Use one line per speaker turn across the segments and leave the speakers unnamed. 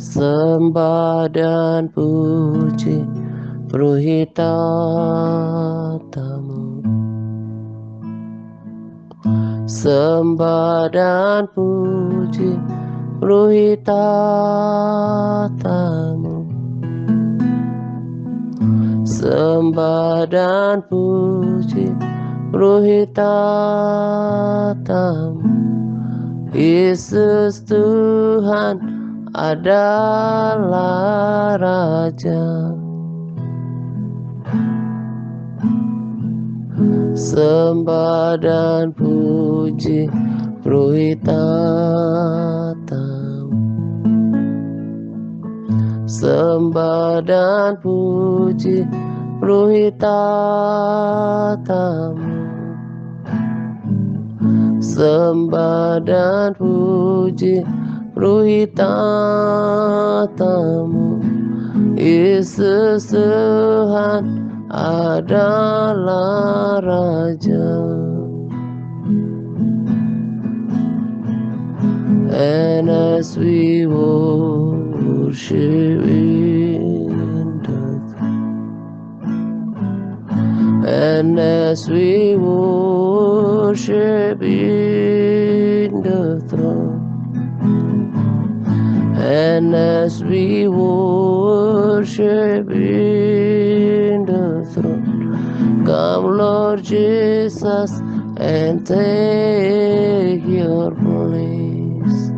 Sembah dan puji Pruhitatamu. Sembah dan puji Pruhitatamu. Sembah dan puji Pruhitatamu. Yesus Tuhan adalah Raja. Sembah dan puji Pruhitatamu. Sembah dan puji Pruhitatamu. Sembah dan puji Pruhitatamu. Yesus Tuhan adalah Raja. And as we worship in the And as we worship in the throne, and as we worship in the throne, come Lord Jesus and take your place.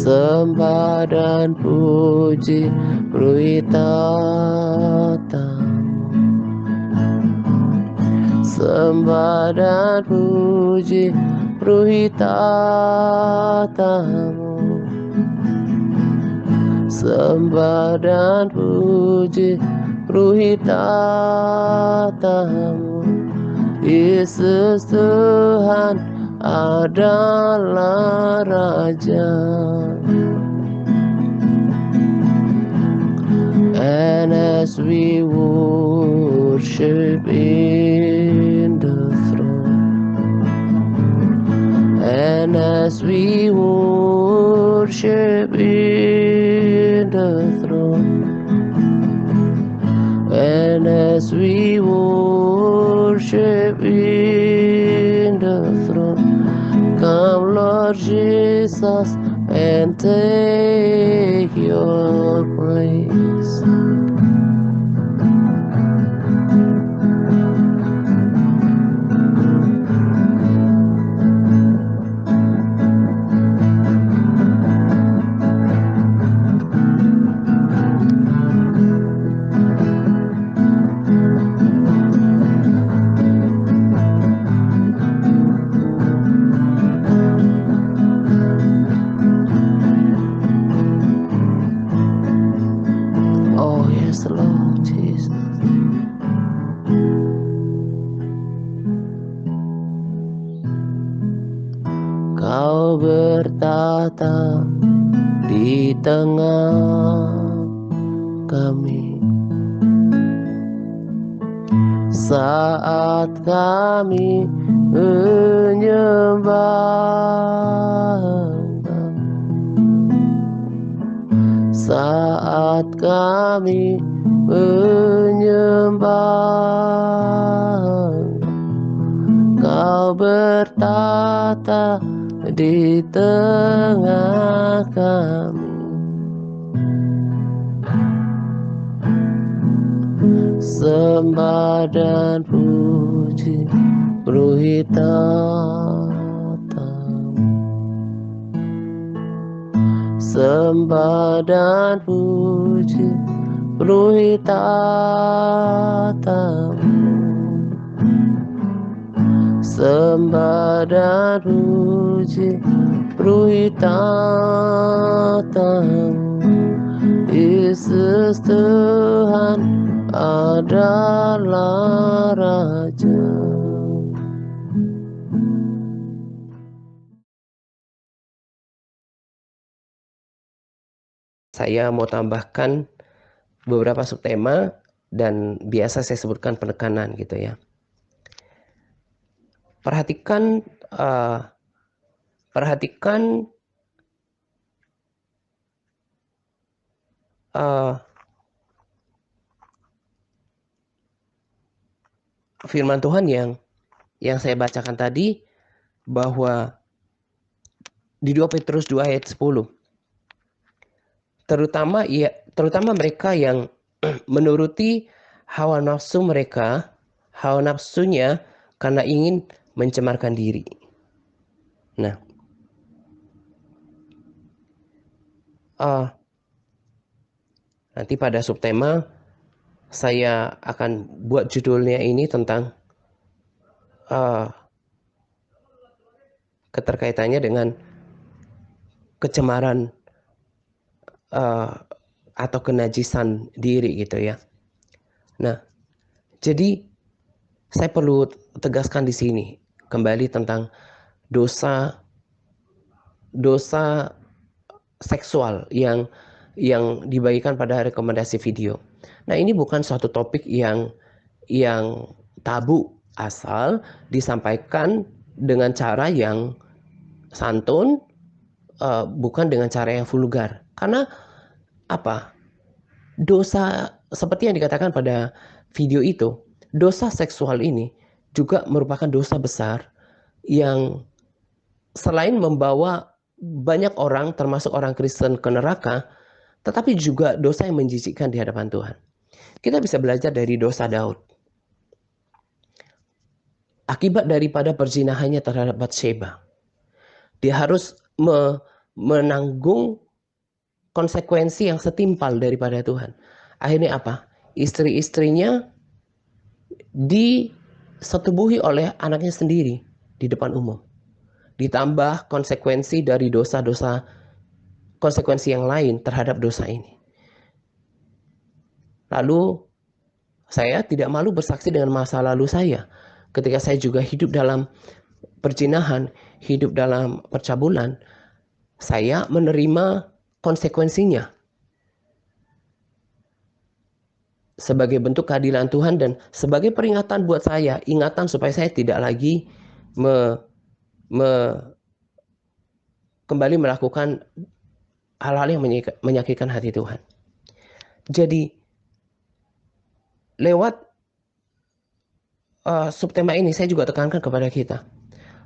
Sembah dan puji Pruhitatamu. Sembah dan puji Pruhitatamu. Sembah dan puji Pruhitatamu. Yesus Tuhan adalah Raja. And as we worship in the throne, and as we worship in the throne, and as we worship in the throne, come Lord Jesus and take your place. Oh yes, Lord Jesus. Kau bertata di tengah kami saat kami menyembah, saat kami menyembah. Kau bertata di tengah kami. Sembah dan puji Pruhitatamu. Sembah dan puji Pruhitatamu. Sembah dan puji Pruhitatamu. Yesus Tuhan adalah Raja. Saya mau tambahkan beberapa subtema dan biasa saya sebutkan penekanan gitu ya. Perhatikan perhatikan firman Tuhan yang saya bacakan tadi, bahwa di 2 Petrus 2 ayat 10. Terutama mereka yang menuruti hawa nafsu mereka, hawa nafsunya karena ingin mencemarkan diri. Nah, nanti pada subtema saya akan buat judulnya ini tentang keterkaitannya dengan kecemaran atau kenajisan diri gitu ya. Nah, jadi saya perlu tegaskan di sini kembali tentang dosa seksual yang dibagikan pada rekomendasi video. Nah, ini bukan suatu topik yang tabu, asal disampaikan dengan cara yang santun, bukan dengan cara yang vulgar. Karena apa? Dosa seperti yang dikatakan pada video itu, dosa seksual ini juga merupakan dosa besar yang selain membawa banyak orang, termasuk orang Kristen, ke neraka, tetapi juga dosa yang menjijikkan di hadapan Tuhan. Kita bisa belajar dari dosa Daud. Akibat daripada perzinahannya terhadap Batsheba, dia harus menanggung konsekuensi yang setimpal daripada Tuhan. Akhirnya apa? Istri-istrinya disetubuhi oleh anaknya sendiri di depan umum. Ditambah konsekuensi dari dosa-dosa, konsekuensi yang lain terhadap dosa ini. Lalu saya tidak malu bersaksi dengan masa lalu saya. Ketika saya juga hidup dalam perzinahan, hidup dalam percabulan, saya menerima konsekuensinya sebagai bentuk keadilan Tuhan dan sebagai peringatan buat saya, ingatan supaya saya tidak lagi kembali melakukan hal-hal yang menyakitkan hati Tuhan. Jadi lewat subtema ini saya juga tekankan kepada kita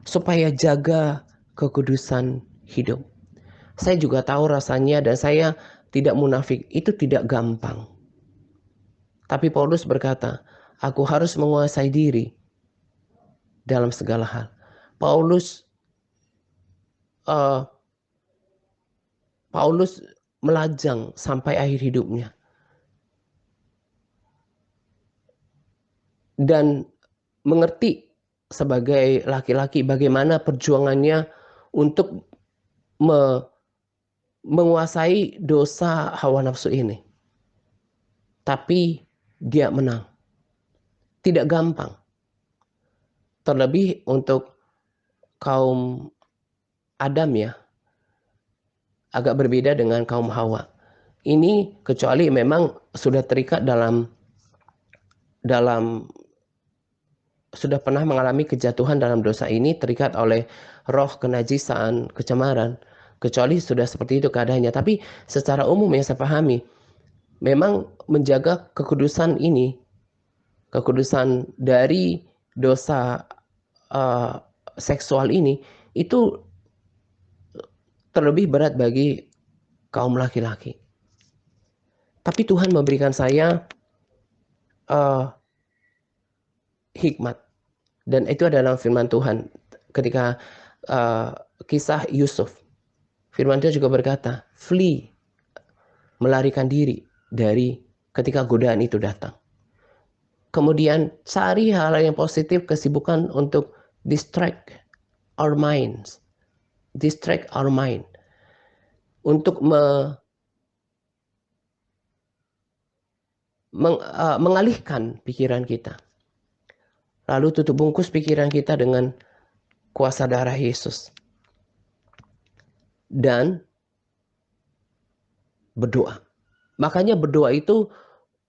supaya jaga kekudusan hidup. Saya juga tahu rasanya dan saya tidak munafik, itu tidak gampang. Tapi Paulus berkata, aku harus menguasai diri dalam segala hal. Paulus melajang sampai akhir hidupnya. Dan mengerti sebagai laki-laki bagaimana perjuangannya untuk menguasai dosa hawa nafsu ini. Tapi dia menang. Tidak gampang. Terlebih untuk kaum Adam ya. Agak berbeda dengan kaum Hawa. Ini kecuali memang sudah terikat dalam sudah pernah mengalami kejatuhan dalam dosa ini, terikat oleh roh kenajisan, kecemaran. Kecuali sudah seperti itu keadaannya. Tapi secara umum yang saya pahami, memang menjaga kekudusan ini, kekudusan dari dosa seksual ini, itu terlebih berat bagi kaum laki-laki. Tapi Tuhan memberikan saya hikmat. Dan itu adalah firman Tuhan. Ketika kisah Yusuf, firman Tuhan juga berkata, flee, melarikan diri dari ketika godaan itu datang. Kemudian cari hal yang positif, kesibukan untuk distract our minds. Distract our mind. Untuk mengalihkan pikiran kita. Lalu tutup bungkus pikiran kita dengan kuasa darah Yesus. Dan berdoa. Makanya berdoa itu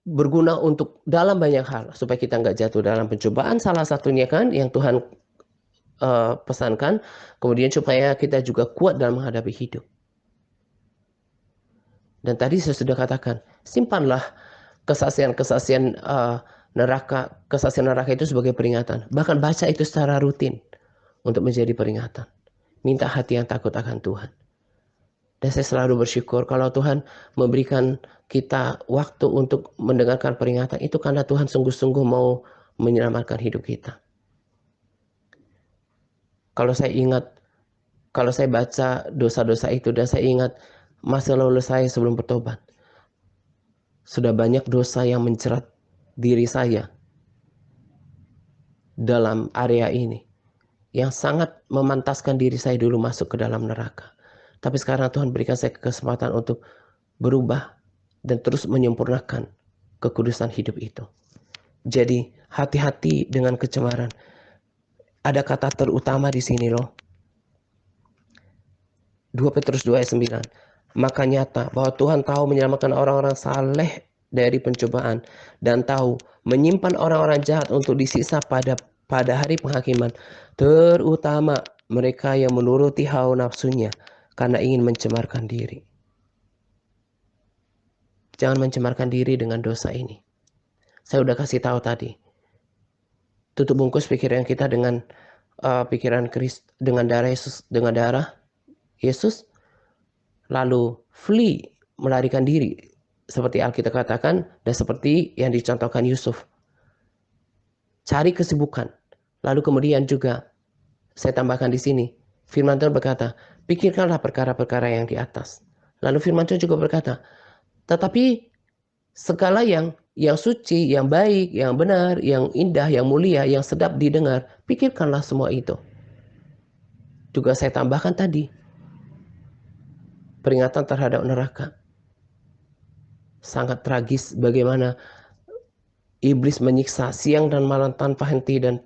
berguna untuk dalam banyak hal. Supaya kita nggak jatuh dalam pencobaan. Salah satunya kan yang Tuhan pesankan, kemudian supaya kita juga kuat dalam menghadapi hidup. Dan tadi saya sudah katakan, simpanlah kesaksian-kesaksian kesaksian neraka itu sebagai peringatan. Bahkan baca itu secara rutin untuk menjadi peringatan. Minta hati yang takut akan Tuhan. Dan saya selalu bersyukur kalau Tuhan memberikan kita waktu untuk mendengarkan peringatan itu karena Tuhan sungguh-sungguh mau menyelamatkan hidup kita. Kalau saya baca dosa-dosa itu dan saya ingat masa lalu saya sebelum bertobat, sudah banyak dosa yang menjerat diri saya dalam area ini, yang sangat memantaskan diri saya dulu masuk ke dalam neraka. Tapi sekarang Tuhan berikan saya kesempatan untuk berubah dan terus menyempurnakan kekudusan hidup itu. Jadi hati-hati dengan kecemaran. Ada kata terutama di sini loh. 2 Petrus 2 ayat 9. Maka nyata bahwa Tuhan tahu menyelamatkan orang-orang saleh dari pencobaan dan tahu menyimpan orang-orang jahat untuk disiksa pada hari penghakiman, terutama mereka yang menuruti hawa nafsunya karena ingin mencemarkan diri. Jangan mencemarkan diri dengan dosa ini. Saya udah kasih tahu tadi. Tutup bungkus pikiran kita dengan pikiran Kristus, dengan darah Yesus, lalu flee, melarikan diri seperti Alkitab katakan dan seperti yang dicontohkan Yusuf. Cari kesibukan. Lalu kemudian juga saya tambahkan di sini, firman Tuhan berkata, pikirkanlah perkara-perkara yang di atas. Lalu firman Tuhan juga berkata, tetapi segala yang suci, yang baik, yang benar, yang indah, yang mulia, yang sedap didengar, pikirkanlah semua itu. Juga saya tambahkan tadi, peringatan terhadap neraka. Sangat tragis bagaimana iblis menyiksa siang dan malam tanpa henti dan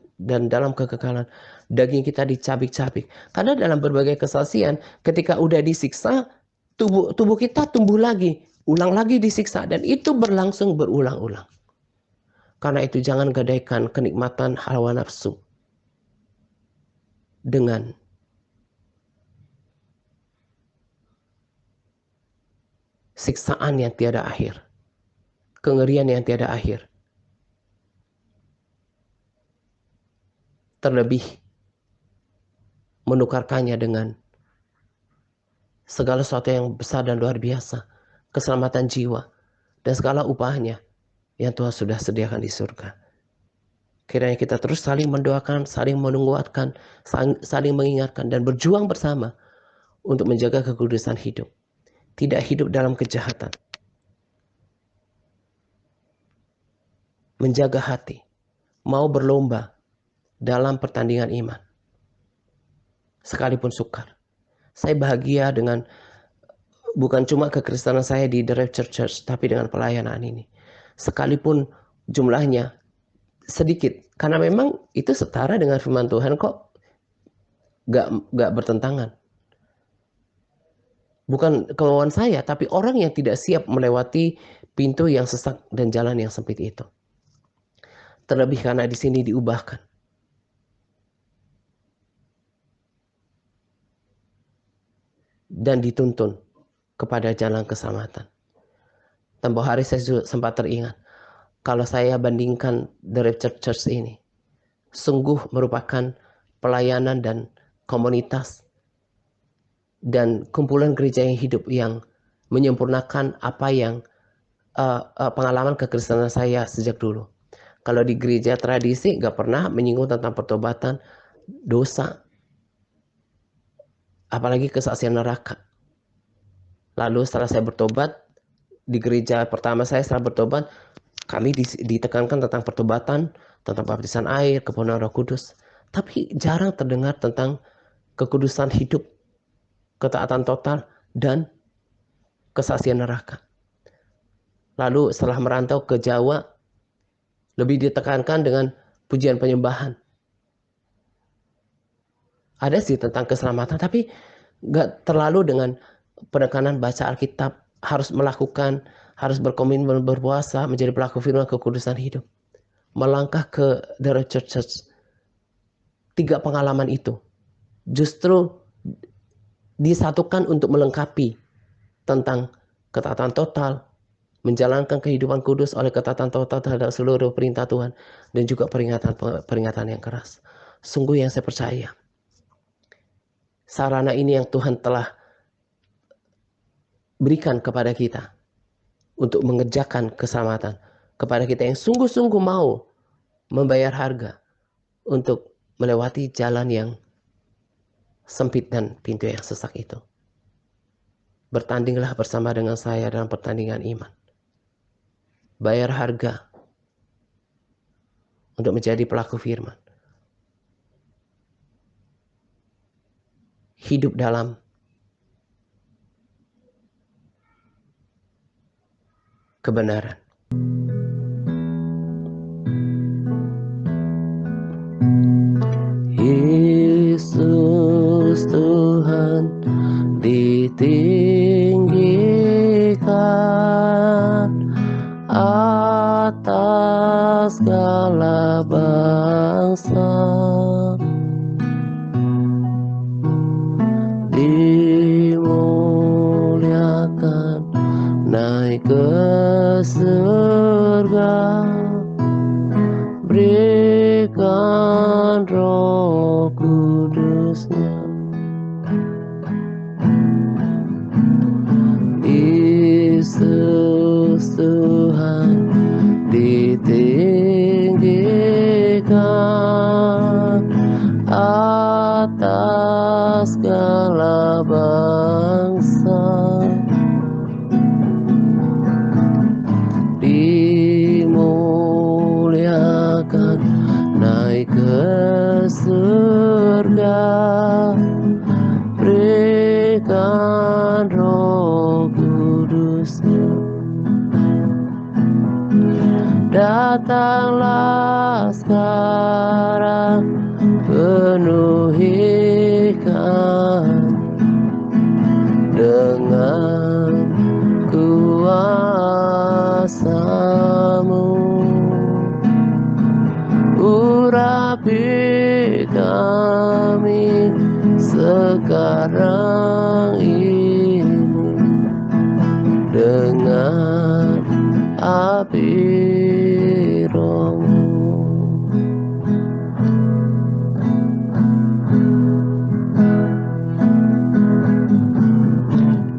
dalam kekekalan. Daging kita dicabik-cabik. Karena dalam berbagai kesaksian, ketika udah disiksa, tubuh kita tumbuh lagi, ulang lagi disiksa, dan itu berlangsung berulang-ulang. Karena itu jangan gadaikan kenikmatan hawa nafsu dengan siksaan yang tiada akhir, kengerian yang tiada akhir. Terlebih menukarkannya dengan segala sesuatu yang besar dan luar biasa, keselamatan jiwa, dan segala upahnya yang Tuhan sudah sediakan di surga. Kiranya kita terus saling mendoakan, saling menguatkan, saling mengingatkan, dan berjuang bersama untuk menjaga kekudusan hidup. Tidak hidup dalam kejahatan. Menjaga hati. Mau berlomba dalam pertandingan iman. Sekalipun sukar. Saya bahagia dengan bukan cuma kekristenan saya di The Rapture Church, tapi dengan pelayanan ini. Sekalipun jumlahnya sedikit, karena memang itu setara dengan firman Tuhan kok, gak bertentangan. Bukan kemauan saya, tapi orang yang tidak siap melewati pintu yang sesak dan jalan yang sempit itu. Terlebih karena di sini diubahkan. Dan dituntun kepada jalan keselamatan. Tempoh hari saya sempat teringat, kalau saya bandingkan The Rapture Church ini, sungguh merupakan pelayanan dan komunitas dan kumpulan gereja yang hidup yang menyempurnakan apa yang pengalaman kekristenan saya sejak dulu. Kalau di gereja tradisi gak pernah menyinggung tentang pertobatan, dosa, apalagi kesaksian neraka. Lalu setelah saya bertobat, di gereja pertama saya setelah bertobat, kami ditekankan tentang pertobatan, tentang baptisan air, kepenuhan Roh Kudus. Tapi jarang terdengar tentang kekudusan hidup, ketaatan total, dan kesaksian neraka. Lalu setelah merantau ke Jawa, lebih ditekankan dengan pujian penyembahan. Ada sih tentang keselamatan, tapi gak terlalu dengan penekanan baca Alkitab, harus melakukan, harus berkomitmen berpuasa, menjadi pelaku firman kekudusan hidup. Melangkah ke The Rapture Church. tiga pengalaman itu justru disatukan untuk melengkapi tentang ketaatan total, menjalankan kehidupan kudus oleh ketaatan total terhadap seluruh perintah Tuhan, dan juga peringatan yang keras. Sungguh yang saya percaya, sarana ini yang Tuhan telah berikan kepada kita untuk mengerjakan keselamatan, kepada kita yang sungguh-sungguh mau membayar harga untuk melewati jalan yang sempit dan pintu yang sesak itu. Bertandinglah bersama dengan saya dalam pertandingan iman. Bayar harga untuk menjadi pelaku firman. Hidup dalam kebenaran. Yesus Tuhan ditinggikan atas segala bangsa, dimuliakan naik ke surga, berikan Roh Kudus-Nya. Yesus Tuhan ditinggikan atas segala bangsa, dimuliakan naik ke surga, berikan Roh Kudus-Nya. Datanglah sekarang, penuhi kami dengan kuasa-Mu. Urapi kami sekarang ini dengan api Roh-Mu.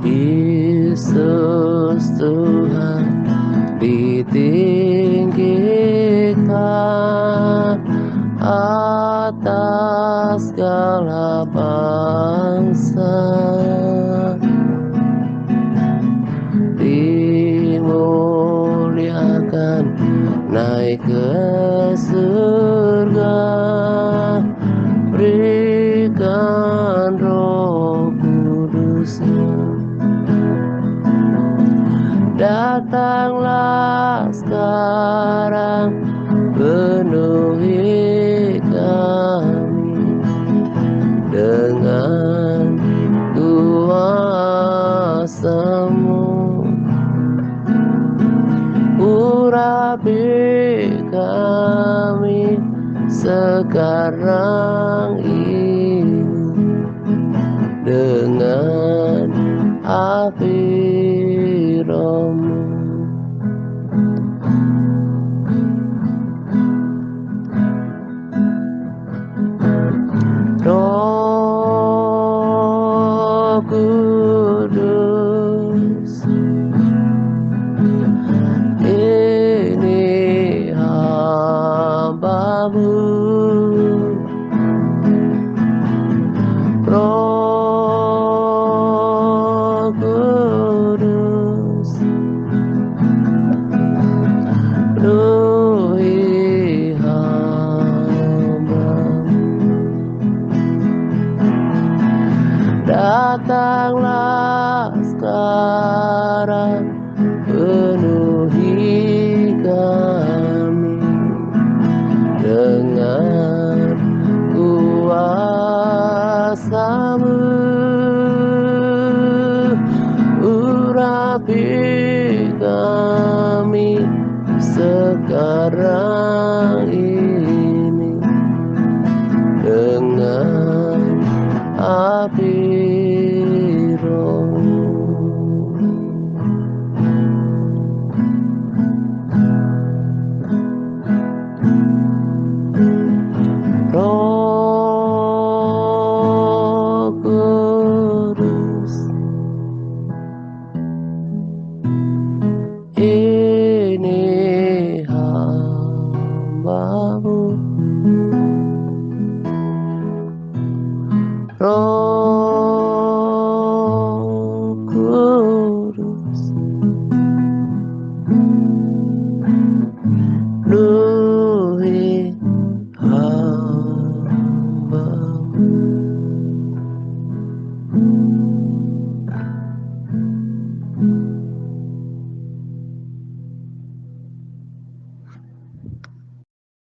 Yesus Tuhan ditinggikan atas segala bangsa, dimuliakan naik ke surga, berikan Roh Kudus-Nya. Datanglah sekarang, penuhi kami dengan kuasa-Mu. Urapi kami sekarang ini dengan api Roh-Mu. Roh Kudus, ini hamba-Mu. Roh Kudus, penuhi hamba-Mu. Datanglah